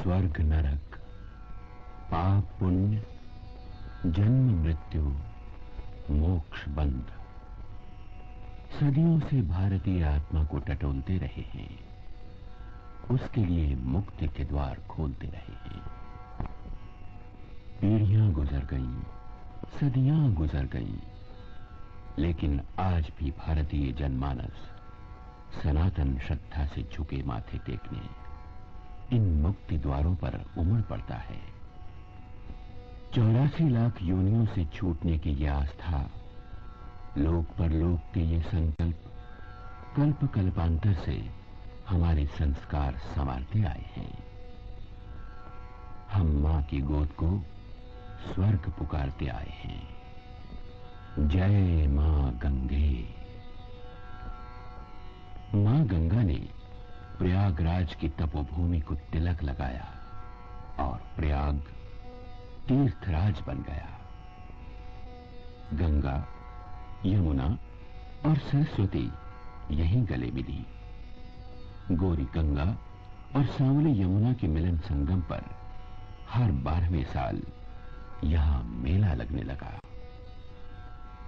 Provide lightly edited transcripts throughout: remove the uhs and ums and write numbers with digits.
स्वर्ग नरक, पाप पुण्य, जन्म मृत्यु, मोक्ष बंध, सदियों से भारतीय आत्मा को टटोलते रहे हैं, उसके लिए मुक्ति के द्वार खोलते रहे हैं। पीढ़ियां गुजर गईं, सदियां गुजर गईं, लेकिन आज भी भारतीय जनमानस सनातन श्रद्धा से झुके माथे टेकने इन मुक्ति द्वारों पर उमड़ पड़ता है। 84 लाख योनियों से छूटने की यह आस्था, लोक परलोक के ये संकल्प कल्प कल्पांतर से हमारे संस्कार संवारते आए हैं। हम मां की गोद को स्वर्ग पुकारते आए हैं। जय मां गंगे। मां गंगा ने प्रयागराज की तपोभूमि को तिलक लगाया और प्रयाग तीर्थराज बन गया। गंगा, यमुना और सरस्वती यहीं गले मिली। गोरी गंगा और सांवली यमुना के मिलन संगम पर हर 12वें साल यहां मेला लगने लगा,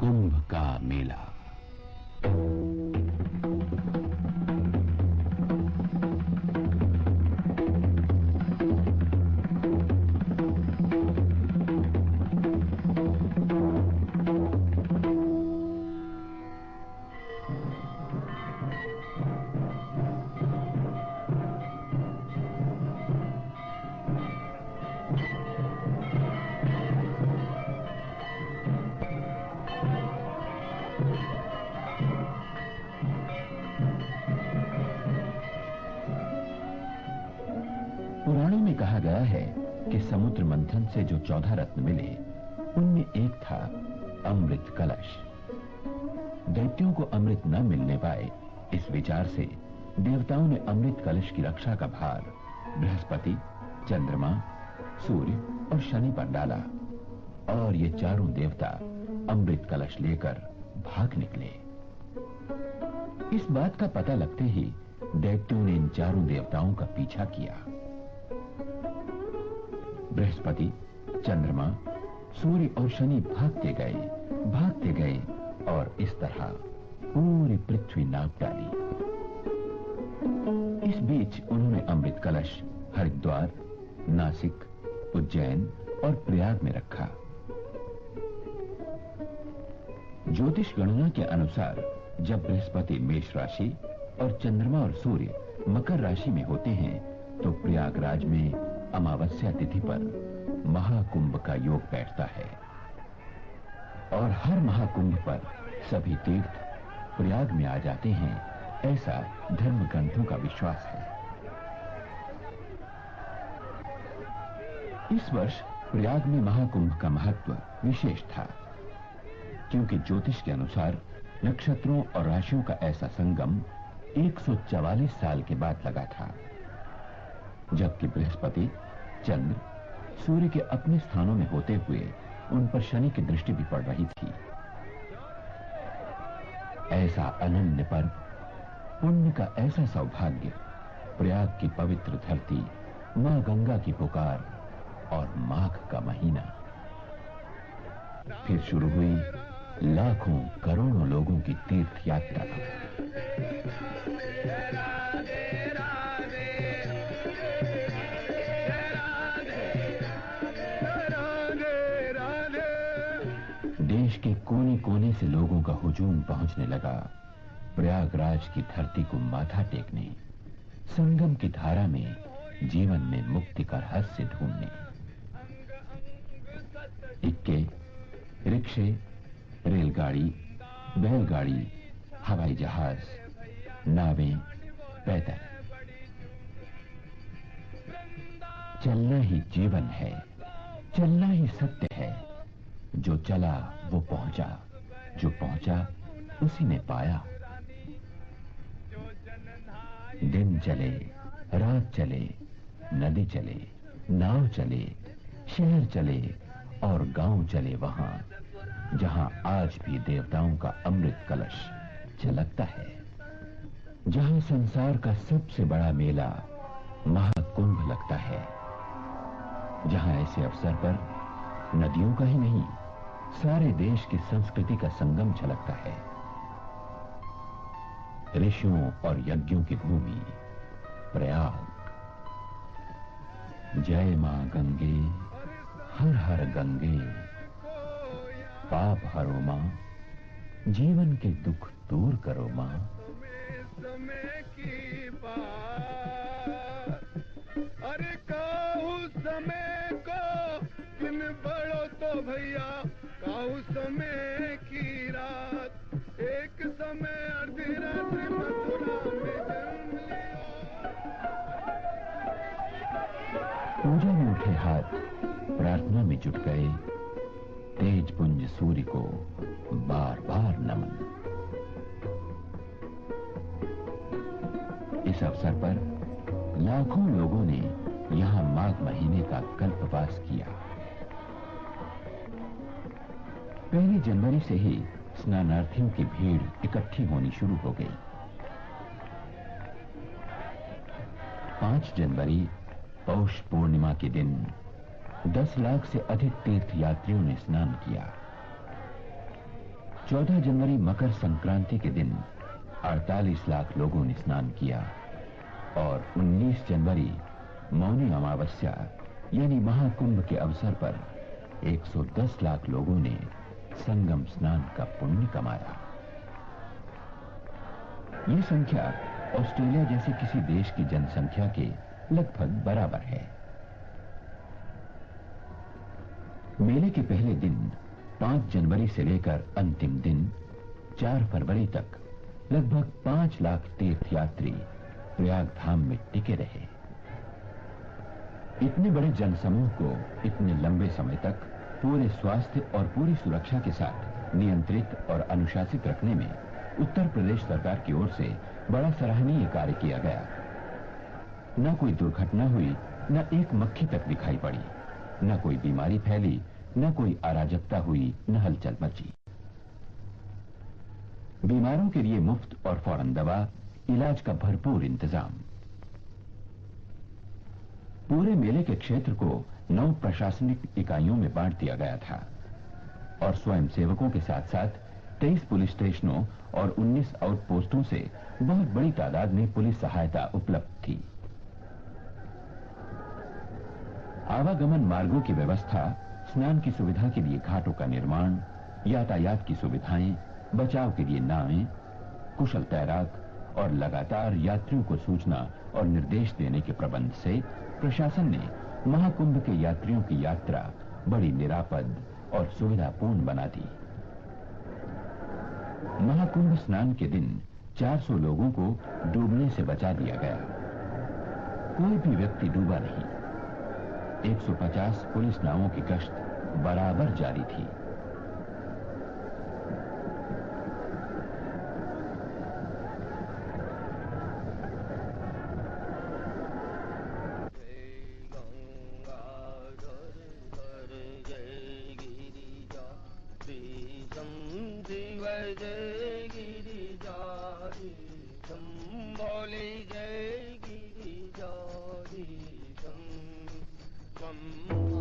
कुंभ का मेला। पुराणों में कहा गया है कि समुद्र मंथन से जो 14 रत्न मिले, उनमें एक था अमृत कलश। दैत्यों को अमृत न मिलने पाए, इस विचार से देवताओं ने अमृत कलश की रक्षा का भार बृहस्पति, चंद्रमा, सूर्य और शनि पर डाला और ये चारों देवता अमृत कलश लेकर भाग निकले। इस बात का पता लगते ही दैत्यों ने इन चारों देवताओं का पीछा किया। बृहस्पति, चंद्रमा, सूर्य और शनि भागते गए और इस तरह पूरी पृथ्वी नाप डाली। इस बीच उन्होंने अमृत कलश हरिद्वार, नासिक, उज्जैन और प्रयाग में रखा। ज्योतिष गणना के अनुसार जब बृहस्पति मेष राशि और चंद्रमा और सूर्य मकर राशि में होते हैं, तो प्रयागराज में अमावस्या तिथि पर महाकुंभ का योग बैठता है और हर महाकुंभ पर सभी तीर्थ प्रयाग में आ जाते हैं, ऐसा धर्म ग्रंथों का विश्वास है। इस वर्ष प्रयाग में महाकुंभ का महत्व विशेष था, क्योंकि ज्योतिष के अनुसार नक्षत्रों और राशियों का ऐसा संगम 144 साल के बाद लगा था, जबकि बृहस्पति, चंद्र, सूर्य के अपने स्थानों में होते हुए उन पर शनि की दृष्टि भी पड़ रही थी। ऐसा अनन्य पर्व, पुण्य का ऐसा सौभाग्य, प्रयाग की पवित्र धरती, मां गंगा की पुकार और माघ का महीना। फिर शुरू हुई लाखों करोड़ों लोगों की तीर्थ यात्रा। देश के कोने कोने से लोगों का हुजूम पहुंचने लगा प्रयागराज की धरती को माथा टेकने, संगम की धारा में जीवन में मुक्ति का रहस्य ढूंढने। इक्के, रिक्शे, रेलगाड़ी, बैलगाड़ी, हवाई जहाज, नावें, पैदल। चलना ही जीवन है, चलना ही सत्य है। जो चला वो पहुंचा, जो पहुंचा उसी ने पाया। दिन चले, रात चले, नदी चले, नाव चले, शहर चले और गांव चले, वहां जहां आज भी देवताओं का अमृत कलश झलकता है, जहां संसार का सबसे बड़ा मेला महाकुंभ लगता है। जहां ऐसे अवसर पर नदियों का ही नहीं, सारे देश की संस्कृति का संगम झलकता है। ऋषियों और यज्ञों की भूमि प्रयाग। जय मां गंगे, हर हर गंगे, पाप हरो मां, जीवन के दुख दूर करो मां। समय की बात, अरे काहू समय को दिन बढ़ो तो भैया, काहू समय की रात, एक समय अर्धी रात मथुरा में जन्म लिया। पूजा में उठे हाथ प्रार्थना में जुट गए, तेज पुंज सूर्य को बार बार नमन। इस अवसर पर लाखों लोगों ने यहां माघ महीने का कल्पवास किया। 1 जनवरी से ही स्नानार्थियों की भीड़ इकट्ठी होनी शुरू हो गई। 5 जनवरी पौष पूर्णिमा के दिन 10 लाख से अधिक तीर्थयात्रियों ने स्नान किया। 14 जनवरी मकर संक्रांति के दिन 48 लाख लोगों ने स्नान किया और 19 जनवरी मौनी अमावस्या यानी महाकुंभ के अवसर पर 110 लाख लोगों ने संगम स्नान का पुण्य कमाया। यह संख्या ऑस्ट्रेलिया जैसे किसी देश की जनसंख्या के लगभग बराबर है। मेले के पहले दिन 5 जनवरी से लेकर अंतिम दिन 4 फरवरी तक लगभग 5 लाख तीर्थयात्री प्रयाग धाम में टिके रहे। इतने बड़े जनसमूह को इतने लंबे समय तक पूरे स्वास्थ्य और पूरी सुरक्षा के साथ नियंत्रित और अनुशासित रखने में उत्तर प्रदेश सरकार की ओर से बड़ा सराहनीय कार्य किया गया। न कोई दुर्घटना हुई, न एक मक्खी तक दिखाई पड़ी, न कोई बीमारी फैली, न कोई अराजकता हुई, न हलचल मची। बीमारों के लिए मुफ्त और फौरन दवा, इलाज का भरपूर इंतजाम। पूरे मेले के क्षेत्र को 9 प्रशासनिक इकाइयों में बांट दिया गया था और स्वयं सेवकों के साथ साथ 23 पुलिस स्टेशनों और 19 आउटपोस्टों से बहुत बड़ी तादाद में पुलिस सहायता उपलब्ध थी। आवागमन मार्गों की व्यवस्था, स्नान की सुविधा के लिए घाटों का निर्माण, यातायात की सुविधाएं, बचाव के लिए नावें, कुशल तैराक और लगातार यात्रियों को सूचना और निर्देश देने के प्रबंध से प्रशासन ने महाकुंभ के यात्रियों की यात्रा बड़ी निरापद और सुविधापूर्ण बना दी। महाकुंभ स्नान के दिन 400 लोगों को डूबने से बचा दिया गया। कोई भी व्यक्ति डूबा नहीं। 150 पुलिस नावों की गश्त बराबर जारी थी।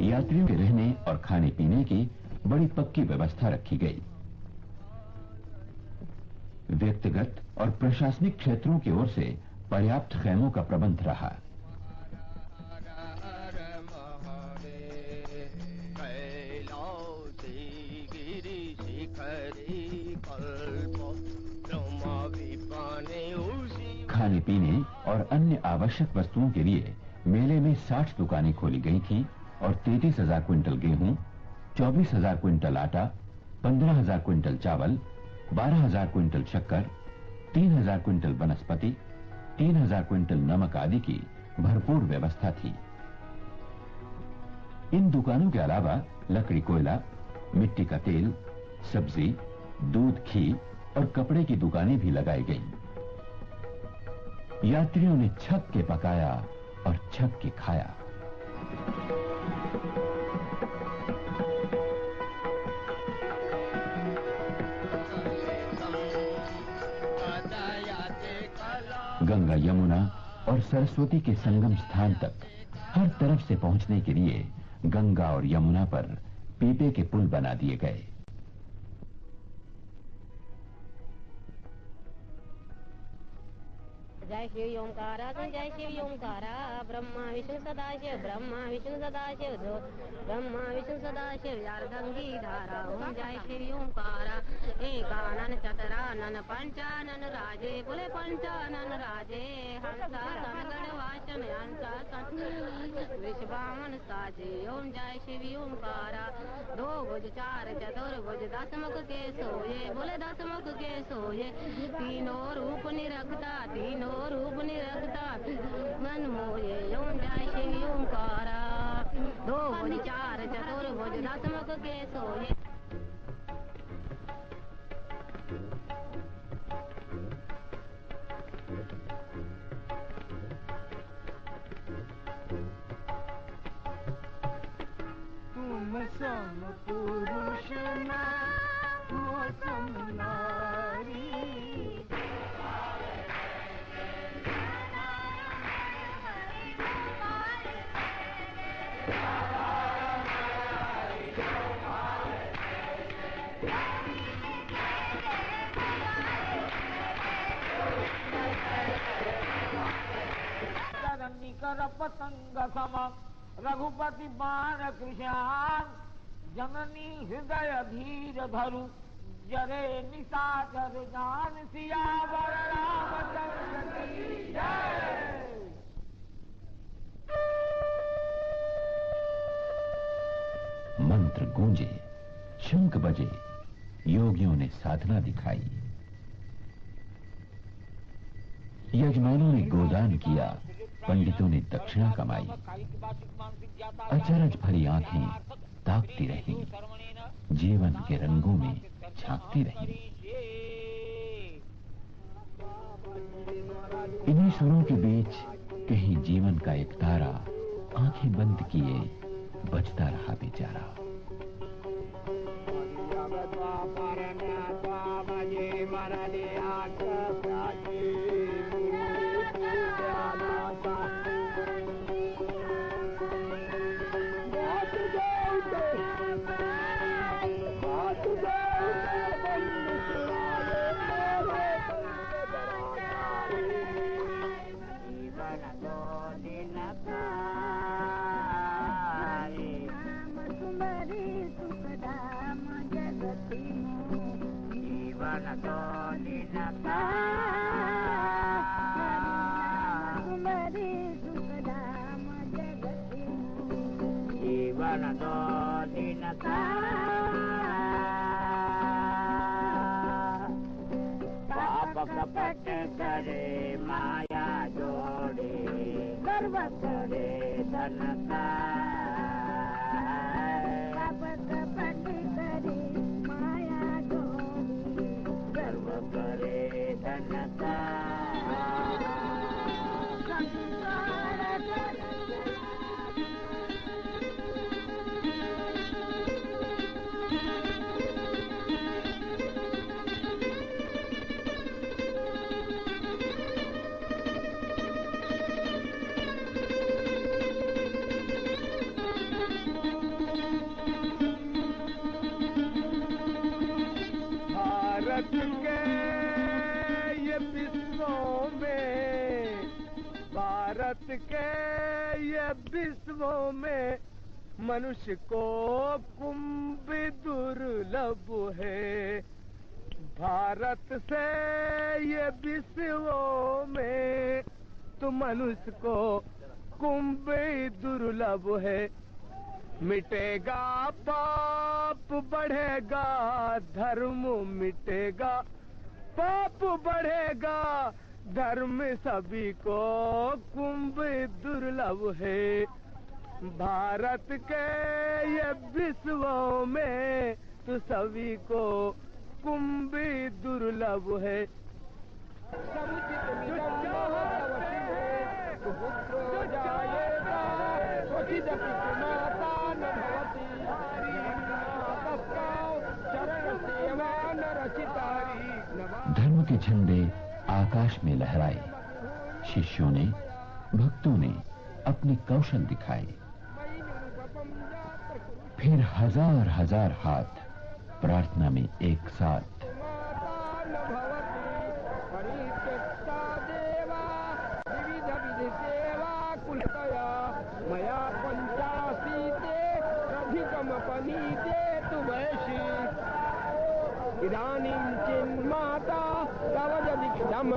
यात्रियों के रहने और खाने पीने की बड़ी पक्की व्यवस्था रखी गई। व्यक्तिगत और प्रशासनिक क्षेत्रों की ओर से पर्याप्त खैमों का प्रबंध रहा। खाने पीने और अन्य आवश्यक वस्तुओं के लिए मेले में 60 दुकानें खोली गई थीं और 33,000 क्विंटल गेहूं, 24,000 क्विंटल आटा, 15,000 क्विंटल चावल, 12,000 क्विंटल शक्कर, 3,000 क्विंटल वनस्पति, 3,000 क्विंटल नमक आदि की भरपूर व्यवस्था थी। इन दुकानों के अलावा लकड़ी, कोयला, मिट्टी का तेल, सब्जी, दूध, घी और कपड़े की दुकानें भी लगाई गईं। यात्रियों ने छक के पकाया और छक के खाया। गंगा, यमुना और सरस्वती के संगम स्थान तक हर तरफ से पहुंचने के लिए गंगा और यमुना पर पीपे के पुल बना दिए गए। जय शिव ओंकारा जय शिव ओंकारा ब्रह्मा विष्णु सदाशिव ब्रह्मा विष्णु सदाशिव ब्रह्मा विष्णु सदाशिव यारदंगी धारा ओम जय शिव ओंकारा एकानन चतुरानन पंचानन राजे बोले पंचानन राजे हंसा तनगण वाचन हंसा विश्वामन साजे ओम जय शिव ओंकारा दो भुज चार चतुर्भुज दस मुख के सोये बोले दस मुख के सोये तीनों रूप निरखता तीनों रूप निरखता मन मोये ओम जय शिव ओंकारा दो भुज चार चतुर्भुज दस मुख के सोये। तुम सम पुरुष ना मौसम नारी कर पतंग सम रघुपति बाण कृशान जननी हृदय धीर धरु जरे निशाचर जान सियावर रामचंद्र की जय। मंत्र गूंजे, शंख बजे, योगियों ने साधना दिखाई। यजमानों ने गोदान किया, पंडितों ने दक्षिणा कमाई। अचरज भरी आंखें ताकती रहीं, जीवन के रंगों में झांकती रहीं। इन्हीं सुरों के बीच कहीं जीवन का एक तारा आंखें बंद किए बजता रहा बेचारा। कपट करे माया जोड़े गर्व करे धन का कपट करे माया जोड़े गर्व करे धन का भारत के ये विश्वों में मनुष्य को कुंभ दुर्लभ है। भारत से ये विश्वों में तो मनुष्य को कुंभ दुर्लभ है। मिटेगा पाप बढ़ेगा धर्म मिटेगा पाप बढ़ेगा धर्म सभी को कुंभ दुर्लभ है। भारत के ये विश्वों में तो सभी को कुंभ दुर्लभ है। धर्म के झंडे आकाश में लहराए। शिष्यों ने भक्तों ने अपने कौशल दिखाए। फिर हजार हजार हाथ प्रार्थना में एक साथ। मया पंचाशीते अधिकमपनीते तु वैशी इदानीं चिन्माता तव यदि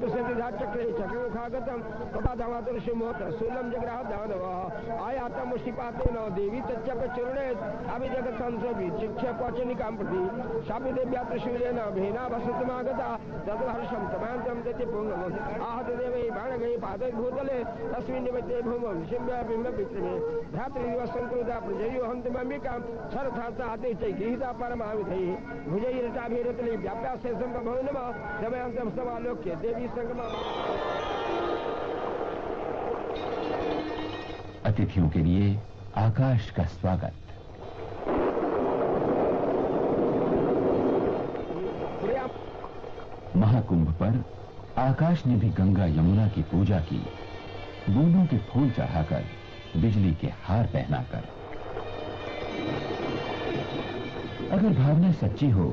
प्रसिद्धा चक्रे चक्रुखागतम तथा धमातुर्षिमोत शूलं जग्राह दानवः आयातम मुष्टिपातेन देवी तच्चप चूर्णे अभिजगत संसवि चिक्ष्य पचनिकां प्रति शापिदेव्यात्रशूलेन भेना वसतमागता तद्हर्षं तमान्तं दति पुंगमम् आहत देवै बाणगै पादै भूतले तस्मिन् निमित्ते भूमौ विशिम्य बिम्ब विक्रमे धातृदिवसंकृता प्रजयो हन्तमम्बिकां सरथासाते च गृहीता परमाविधैः भुजैरटाभिरतले व्याप्याशेषं बभौ नमः दमयन्तं समालोक्य देवी संगमा। अतिथियों के लिए आकाश का स्वागत। महाकुंभ पर आकाश ने भी गंगा यमुना की पूजा की, बूंदों के फूल चढ़ाकर, बिजली के हार पहनाकर। अगर भावना सच्ची हो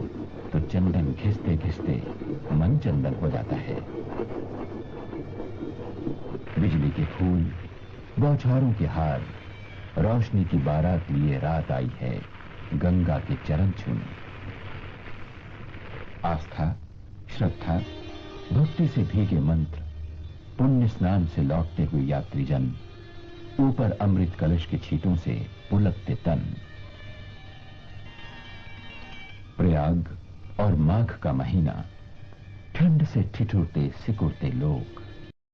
तो चंदन घिसते घिसते मन चंदन हो जाता है। बिजली के फूल, बौछारों के हार, रोशनी की बारात लिए रात आई है गंगा के चरण छूने। आस्था, श्रद्धा, भक्ति से भीगे मंत्र, पुण्य स्नान से लौटते हुए यात्रीजन, ऊपर अमृत कलश के छींटों से पुलकते तन। प्रयाग और माघ का महीना, ठंड से ठिठुरते सिकुड़ते लोग,